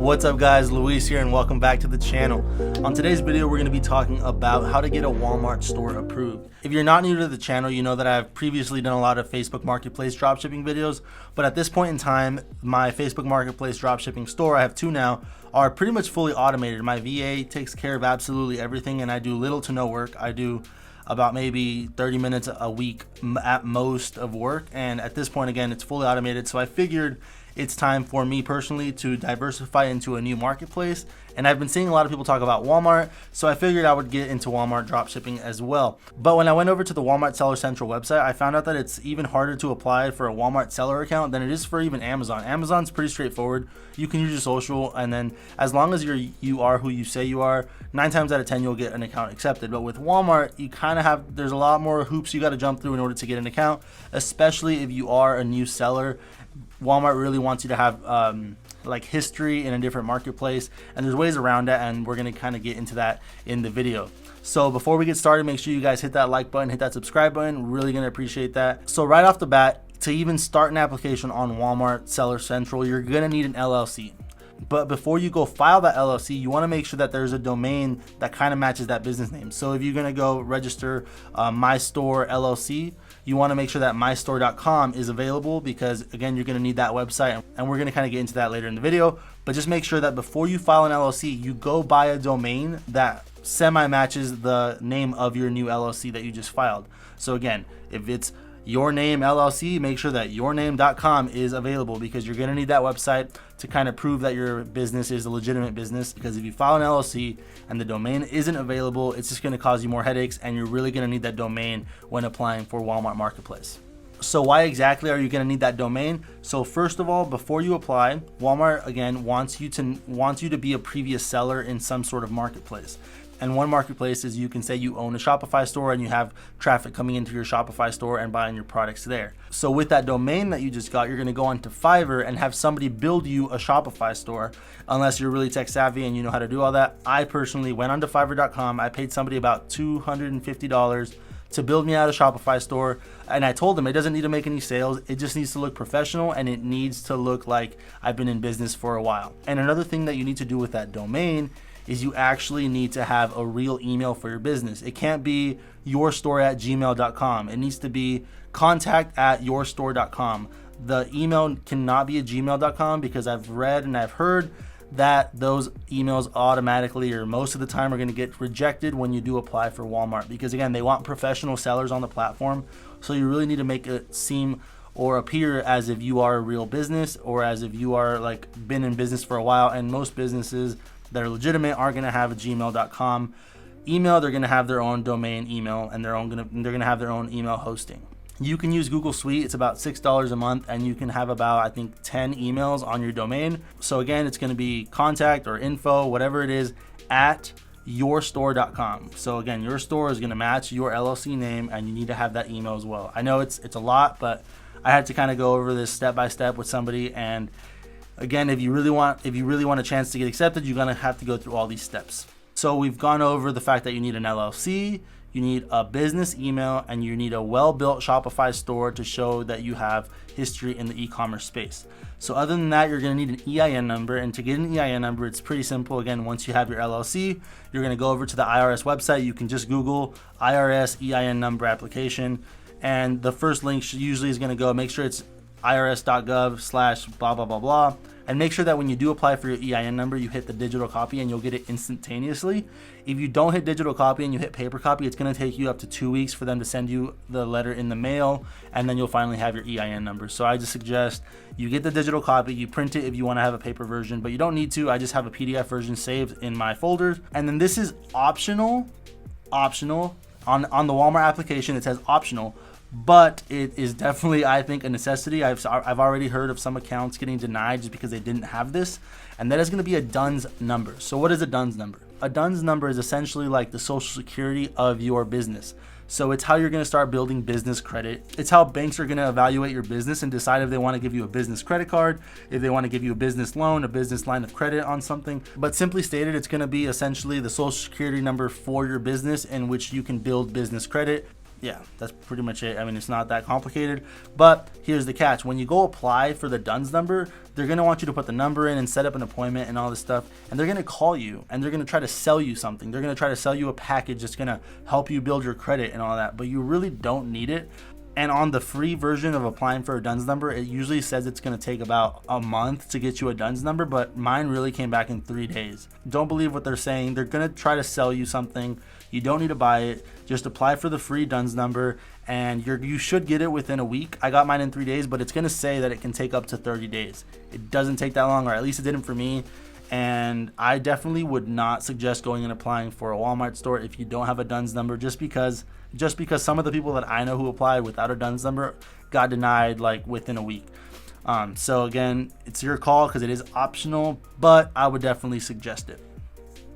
What's up guys, Luis here and welcome back to the channel. On today's video we're going to be talking about how to get a Walmart store approved. If you're not new to the channel, you know that I've previously done a lot of Facebook Marketplace dropshipping videos, but at this point in time my Facebook Marketplace dropshipping store, I have two now, are pretty much fully automated. My VA takes care of absolutely everything and I do little to no work. I do about maybe 30 minutes a week at most of work, and at this point again it's fully automated. So I figured it's time for me personally to diversify into a new marketplace, and I've been seeing a lot of people talk about Walmart, so I figured I would get into Walmart dropshipping as well. But when I went over to the Walmart Seller Central website, I found out that it's even harder to apply for a Walmart seller account than it is for even Amazon. Amazon's pretty straightforward. You can use your social, and then as long as you are who you say you are, 9 times out of 10 you'll get an account accepted. But with Walmart, you kind of have, there's a lot more hoops you got to jump through in order to get an account, especially if you are a new seller. Walmart really wants you to have like history in a different marketplace, and there's ways around that, and we're going to kind of get into that in the video. So before we get started, make sure you guys hit that like button, hit that subscribe button. Really going to appreciate that. So right off the bat, to even start an application on Walmart Seller Central, you're going to need an LLC. But before you go file that LLC, you want to make sure that there's a domain that kind of matches that business name. So if you're going to go register My Store LLC, you want to make sure that mystore.com is available, because again, you're going to need that website, and we're going to kind of get into that later in the video. But just make sure that before you file an LLC, you go buy a domain that semi-matches the name of your new LLC that you just filed. So again, if it's Your Name LLC, make sure that yourname.com is available, because you're going to need that website to kind of prove that your business is a legitimate business. Because if you file an LLC and the domain isn't available, it's just going to cause you more headaches, and you're really going to need that domain when applying for Walmart Marketplace. So why exactly are you going to need that domain? So first of all, before you apply, Walmart again wants you to be a previous seller in some sort of marketplace. And one marketplace is, you can say you own a Shopify store and you have traffic coming into your Shopify store and buying your products there. So with that domain that you just got, you're going to go onto Fiverr and have somebody build you a Shopify store, unless you're really tech savvy and you know how to do all that. I personally went onto Fiverr.com. I paid somebody about $250 to build me out a Shopify store, and I told them it doesn't need to make any sales, it just needs to look professional, and it needs to look like I've been in business for a while. And another thing that you need to do with that domain is you actually need to have a real email for your business. It can't be yourstore@gmail.com. It needs to be contact@yourstore.com. The email cannot be at gmail.com, because I've read and I've heard that those emails automatically, or most of the time, are going to get rejected when you do apply for Walmart, because again, they want professional sellers on the platform. So you really need to make it seem or appear as if you are a real business, or as if you are like been in business for a while. And most businesses that are legitimate aren't going to have a gmail.com email. They're going to have their own domain email, and they're going to have their own email hosting. You can use Google Suite. It's about $6 a month, and you can have about, I think, 10 emails on your domain. So again, it's going to be contact or info, whatever it is, at yourstore.com. So again, your store is going to match your LLC name, and you need to have that email as well. I know it's a lot, but I had to kind of go over this step by step with somebody. And again, if you really want a chance to get accepted, you're gonna have to go through all these steps. So we've gone over the fact that you need an LLC, you need a business email, and you need a well-built Shopify store to show that you have history in the e-commerce space. So other than that, you're gonna need an EIN number, and to get an EIN number, it's pretty simple. Again, once you have your LLC, you're gonna go over to the IRS website. You can just Google IRS EIN number application, and the first link usually is gonna go, make sure it's irs.gov/blah blah blah blah, and make sure that when you do apply for your EIN number, you hit the digital copy, and you'll get it instantaneously. If you don't hit digital copy and you hit paper copy, it's going to take you up to 2 weeks for them to send you the letter in the mail, and then you'll finally have your EIN number. So I just suggest you get the digital copy, you print it if you want to have a paper version, but you don't need to. I just have a PDF version saved in my folders. And then this is optional on the Walmart application. It says optional, but it is definitely, I think, a necessity. I've already heard of some accounts getting denied just because they didn't have this, and that is going to be a DUNS number. So what is a DUNS number? A DUNS number is essentially like the social security of your business. So it's how you're going to start building business credit. It's how banks are going to evaluate your business and decide if they want to give you a business credit card, if they want to give you a business loan, a business line of credit on something. But simply stated, it's going to be essentially the social security number for your business, in which you can build business credit. yeah, that's pretty much it. I mean, it's not that complicated, but here's the catch. When you go apply for the DUNS number, they're going to want you to put the number in and set up an appointment and all this stuff, and they're going to call you and they're going to try to sell you something. They're going to try to sell you a package that's going to help you build your credit and all that, but you really don't need it. And on the free version of applying for a DUNS number, it usually says it's going to take about a month to get you a DUNS number, but mine really came back in 3 days. Don't believe what they're saying. They're going to try to sell you something. You don't need to buy it. Just apply for the free DUNS number, and you should get it within a week. I got mine in 3 days, but it's going to say that it can take up to 30 days. It doesn't take that long, or at least it didn't for me. And I definitely would not suggest going and applying for a Walmart store if you don't have a DUNS number, just because some of the people that I know who applied without a DUNS number got denied like within a week. So again, it's your call because it is optional, but I would definitely suggest it.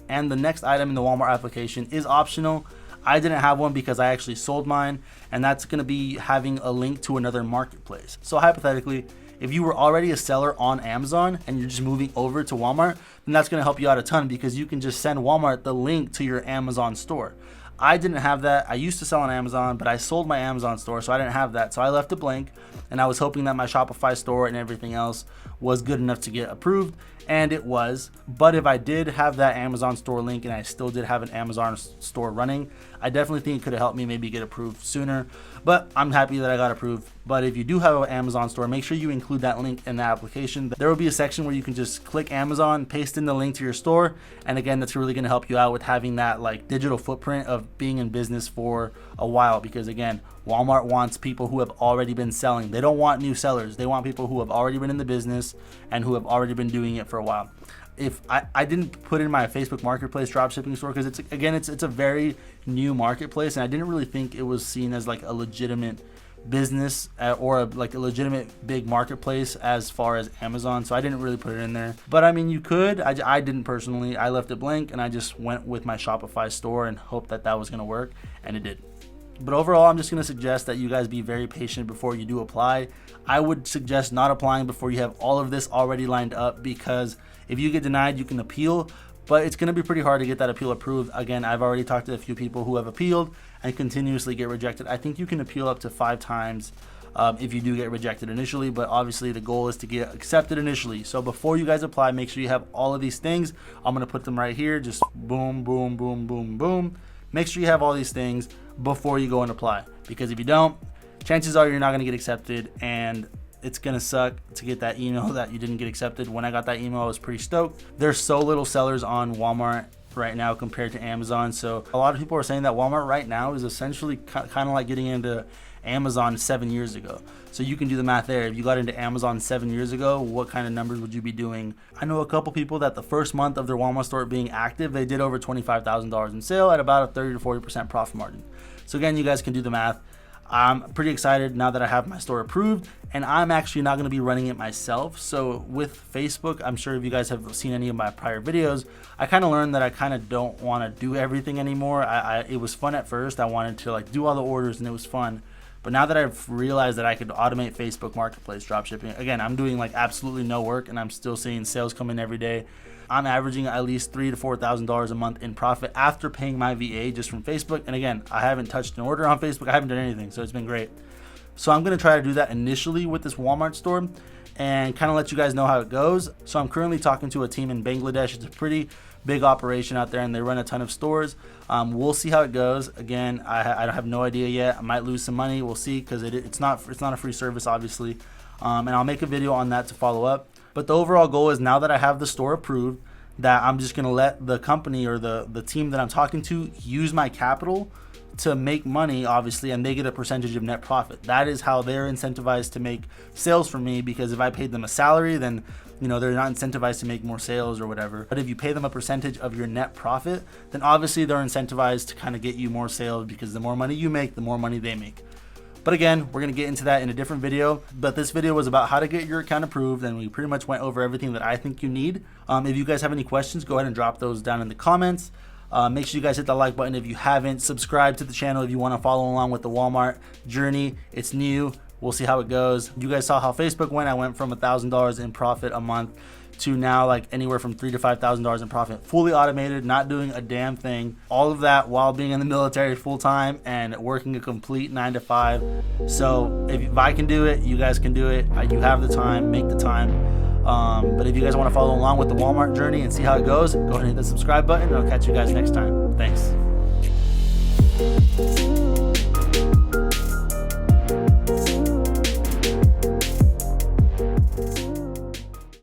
And the next item in the Walmart application is optional. I didn't have one because I actually sold mine, and that's going to be having a link to another marketplace. So hypothetically, if you were already a seller on Amazon and you're just moving over to Walmart, then that's going to help you out a ton because you can just send Walmart the link to your Amazon store. I didn't have that. I used to sell on Amazon, but I sold my Amazon store, so I didn't have that. So I left it blank, and I was hoping that my Shopify store and everything else was good enough to get approved, and it was. But if I did have that Amazon store link and I still did have an Amazon store running, I definitely think it could have helped me maybe get approved sooner. But I'm happy that I got approved. But if you do have an Amazon store, make sure you include that link in the application. There will be a section where you can just click Amazon, paste in the link to your store, and again, that's really going to help you out with having that like digital footprint of being in business for a while, because again, Walmart wants people who have already been selling. They don't want new sellers. They want people who have already been in the business and who have already been doing it for a while. If I didn't put in my Facebook Marketplace dropshipping store because it's a very new marketplace, and I didn't really think it was seen as like a legitimate business or like a legitimate big marketplace as far as Amazon, so I didn't really put it in there. But I mean, you could. I didn't personally. I left it blank, and I just went with my Shopify store and hoped that was going to work, and it did. But overall, I'm just going to suggest that you guys be very patient before you do apply. I would suggest not applying before you have all of this already lined up, because if you get denied, you can appeal, but it's going to be pretty hard to get that appeal approved. Again, I've already talked to a few people who have appealed and continuously get rejected. I think you can appeal up to 5 times if you do get rejected initially, but obviously the goal is to get accepted initially. So before you guys apply, make sure you have all of these things. I'm going to put them right here, just boom, boom, boom, boom, boom. Make sure you have all these things before you go and apply, because if you don't, chances are you're not going to get accepted, and it's going to suck to get that email that you didn't get accepted. When I got that email, I was pretty stoked. There's so little sellers on Walmart right now compared to Amazon. So a lot of people are saying that Walmart right now is essentially kind of like getting into Amazon 7 years ago. So you can do the math there. If you got into Amazon 7 years ago, what kind of numbers would you be doing? I know a couple people that the first month of their Walmart store being active, they did over $25,000 in sale at about a 30 to 40% profit margin. So again, you guys can do the math. I'm pretty excited now that I have my store approved, and I'm actually not going to be running it myself. So with Facebook, I'm sure if you guys have seen any of my prior videos, I kind of learned that I kind of don't want to do everything anymore. It was fun at first. I wanted to like do all the orders, and it was fun. But now that I've realized that I could automate Facebook Marketplace dropshipping, again, I'm doing like absolutely no work, and I'm still seeing sales come in every day. I'm averaging at least $3,000 to $4,000 a month in profit after paying my VA just from Facebook. And again, I haven't touched an order on Facebook. I haven't done anything, so it's been great. So I'm going to try to do that initially with this Walmart store and kind of let you guys know how it goes. So I'm currently talking to a team in Bangladesh. It's a pretty big operation out there, and they run a ton of stores. We'll see how it goes. Again, I have no idea yet. I might lose some money. We'll see, because it's not a free service, obviously. And I'll make a video on that to follow up. But the overall goal is, now that I have the store approved, that I'm just going to let the company or the team that I'm talking to use my capital to make money, obviously, and they get a percentage of net profit. That is how they're incentivized to make sales for me, because if I paid them a salary, then they're not incentivized to make more sales or whatever. But if you pay them a percentage of your net profit, then obviously they're incentivized to kind of get you more sales, because the more money you make, the more money they make. But again, we're going to get into that in a different video. But this video was about how to get your account approved, and we pretty much went over everything that I think you need. If you guys have any questions, go ahead and drop those down in the comments. Make sure you guys hit the like button if you haven't. Subscribe to the channel if you want to follow along with the Walmart journey. It's new, We'll see how it goes. You guys saw how Facebook went. I went from $1,000 in profit a month to now like anywhere from $3,000 to $5,000 in profit, fully automated, not doing a damn thing. All of that while being in the military full time and working a complete 9 to 5. So if I can do it, you guys can do it. You have the time, make the time. But if you guys want to follow along with the Walmart journey and see how it goes, go ahead and hit the subscribe button, and I'll catch you guys next time. Thanks.